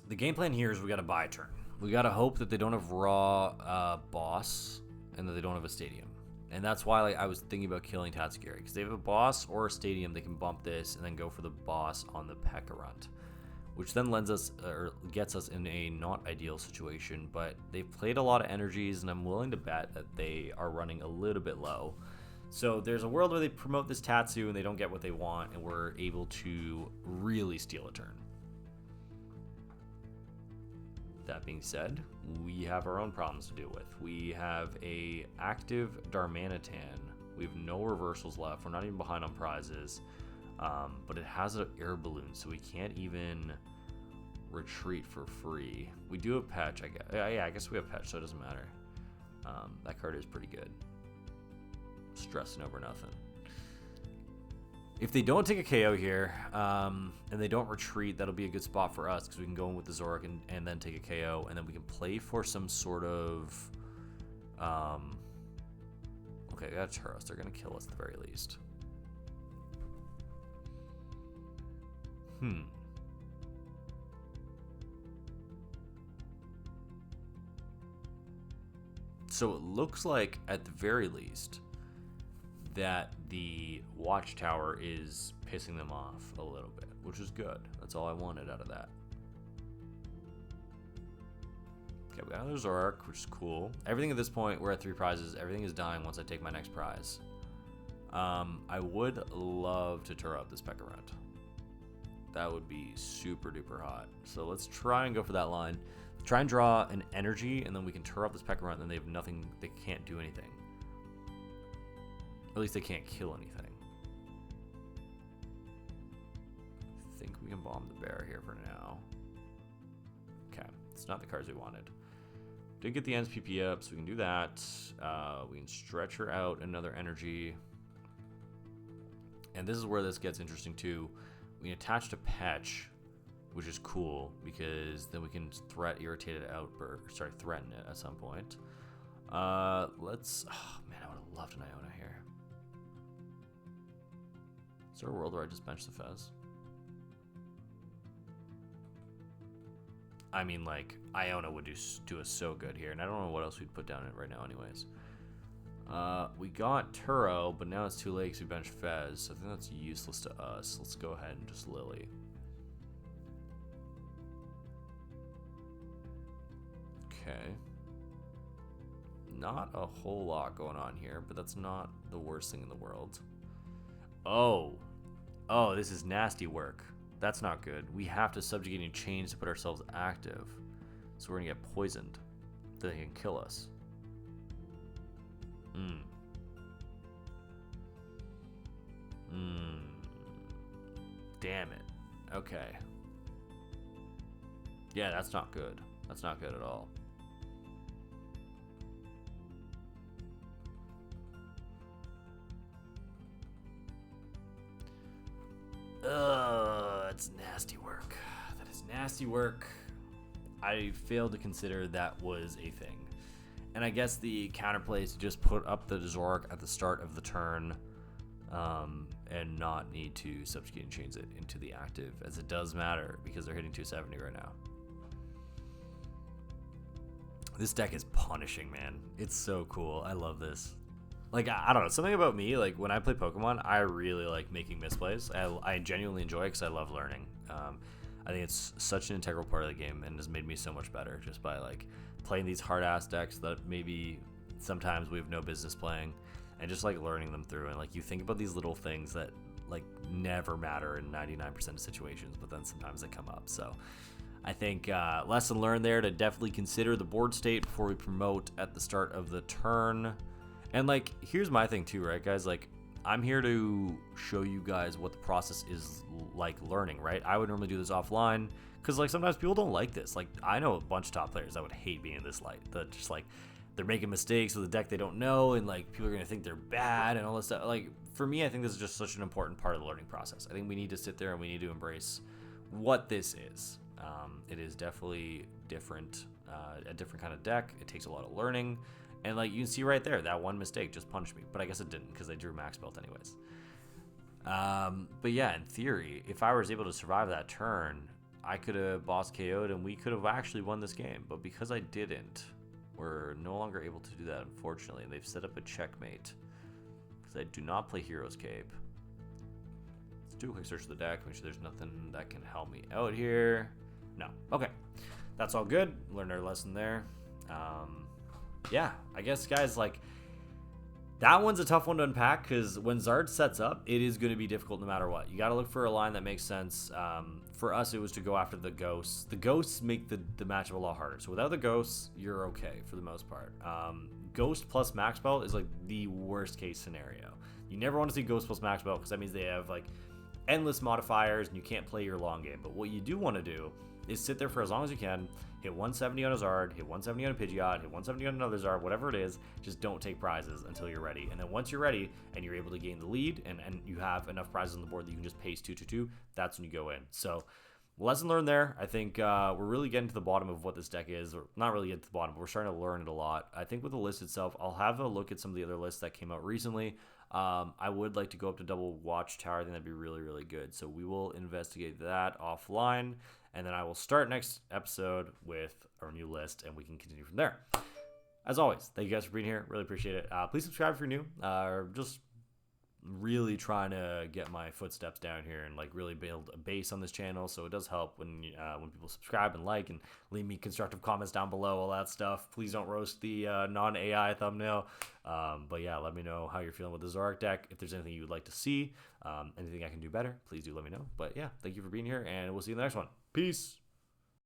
The game plan here is we got to buy a turn. We got to hope that they don't have raw boss and that they don't have a stadium. And that's why, like, I was thinking about killing Tatsugiri, because they have a boss or a stadium, they can bump this and then go for the boss on the Pekarunt, which then lends us or gets us in a not ideal situation. But they've played a lot of energies, and I'm willing to bet that they are running a little bit low. So there's a world where they promote this Tatsu and they don't get what they want, and we're able to really steal a turn. That being said, we have our own problems to deal with. We have a active Darmanitan. We have no reversals left. We're not even behind on prizes. But it has an air balloon, so we can't even retreat for free. We do have Patch, I guess. Yeah, I guess we have Patch, so it doesn't matter. That card is pretty good. Stressing over nothing. If they don't take a KO here, and they don't retreat, that'll be a good spot for us, because we can go in with the Zoroark and then take a KO, and then we can play for some sort of... Okay, that's Turos. They're going to kill us at the very least. So it looks like, at the very least, that the watchtower is pissing them off a little bit, which is good. That's all I wanted out of that. Okay, we got another Zoroark, which is cool. Everything at this point, we're at 3 prizes. Everything is dying once I take my next prize. I would love to tear up this Pekarunt. That would be super duper hot. So let's try and go for that line. Try and draw an energy, and then we can tear up this Pekarunt, and then they have nothing. They can't do anything. At least they can't kill anything. I think we can bomb the bear here for now. Okay, it's not the cards we wanted. Did get the ends PP up, so we can do that. We can stretch her out another energy. And this is where this gets interesting too. We can attach to Patch, which is cool, because then we can threaten it at some point. Let's... Oh, man, I would have loved an Iona here. Is there a world where I just bench the Fez? I mean, like, Iona would do us so good here, and I don't know what else we'd put down in it right now anyways. We got Turo, but now it's too late because we bench Fez, so I think that's useless to us. Let's go ahead and just Lily. Okay. Not a whole lot going on here, but that's not the worst thing in the world. Oh, this is nasty work. That's not good. We have to subjugating chains to put ourselves active. So we're gonna get poisoned. They can kill us. Damn it. Okay. Yeah, that's not good. That's not good at all. It's nasty work. That is nasty work. I failed to consider that was a thing. And I guess the counterplay is to just put up the Zoroark at the start of the turn, and not need to subjugate and change it into the active, as it does matter because they're hitting 270 right now. This deck is punishing, man. It's so cool. I love this. Like, I don't know, something about me, like when I play Pokemon, I really like making misplays. I genuinely enjoy it because I love learning. I think it's such an integral part of the game and has made me so much better just by like playing these hard ass decks that maybe sometimes we have no business playing, and just like learning them through. And like you think about these little things that like never matter in 99% of situations, but then sometimes they come up. So I think lesson learned there, to definitely consider the board state before we promote at the start of the turn. And like, here's my thing too, right, guys? Like, I'm here to show you guys what the process is like learning, right? I would normally do this offline because like sometimes people don't like this. Like, I know a bunch of top players that would hate being this light, that just like they're making mistakes with a deck they don't know, and like people are gonna think they're bad and all this stuff. Like, for me, I think this is just such an important part of the learning process. I think we need to sit there and we need to embrace what this is. It is definitely different, a different kind of deck. It takes a lot of learning. And like you can see right there, that one mistake just punished me. But I guess it didn't because I drew max belt anyways. But yeah, in theory, if I was able to survive that turn, I could have boss KO'd and we could have actually won this game. But because I didn't, we're no longer able to do that, unfortunately. They've set up a checkmate because I do not play Hero's Cape. Let's do a quick search of the deck, make sure there's nothing that can help me out here. No. Okay. That's all good. Learned our lesson there. Yeah, I guess, guys, like, that one's a tough one to unpack because when Zard sets up, it is going to be difficult no matter what. You got to look for a line that makes sense. For us, it was to go after the ghosts. The ghosts make the matchup a lot harder. So without the ghosts, you're okay for the most part. Ghost plus max belt is like the worst case scenario. You never want to see ghost plus max belt because that means they have like endless modifiers and you can't play your long game. But what you do want to do is sit there for as long as you can, hit 170 on a Zard, hit 170 on a Pidgeot, hit 170 on another Zard, whatever it is, just don't take prizes until you're ready. And then once you're ready and you're able to gain the lead and you have enough prizes on the board that you can just pace 2-2-2, that's when you go in. So lesson learned there. I think we're really getting to the bottom of what this deck is, or not really getting to the bottom, but we're starting to learn it a lot. I think with the list itself, I'll have a look at some of the other lists that came out recently. I would like to go up to double watchtower. I think that'd be really, really good. So we will investigate that offline, and then I will start next episode with our new list, and we can continue from there. As always, thank you guys for being here. Really appreciate it. Please subscribe if you're new. Just really trying to get my footsteps down here and like really build a base on this channel, so it does help when people subscribe and like and leave me constructive comments down below, all that stuff. Please don't roast the non-AI thumbnail, but yeah, let me know how you're feeling with the Zoroark deck. If there's anything you would like to see, anything I can do better, please do let me know. But yeah, thank you for being here, and we'll see you in the next one. Peace.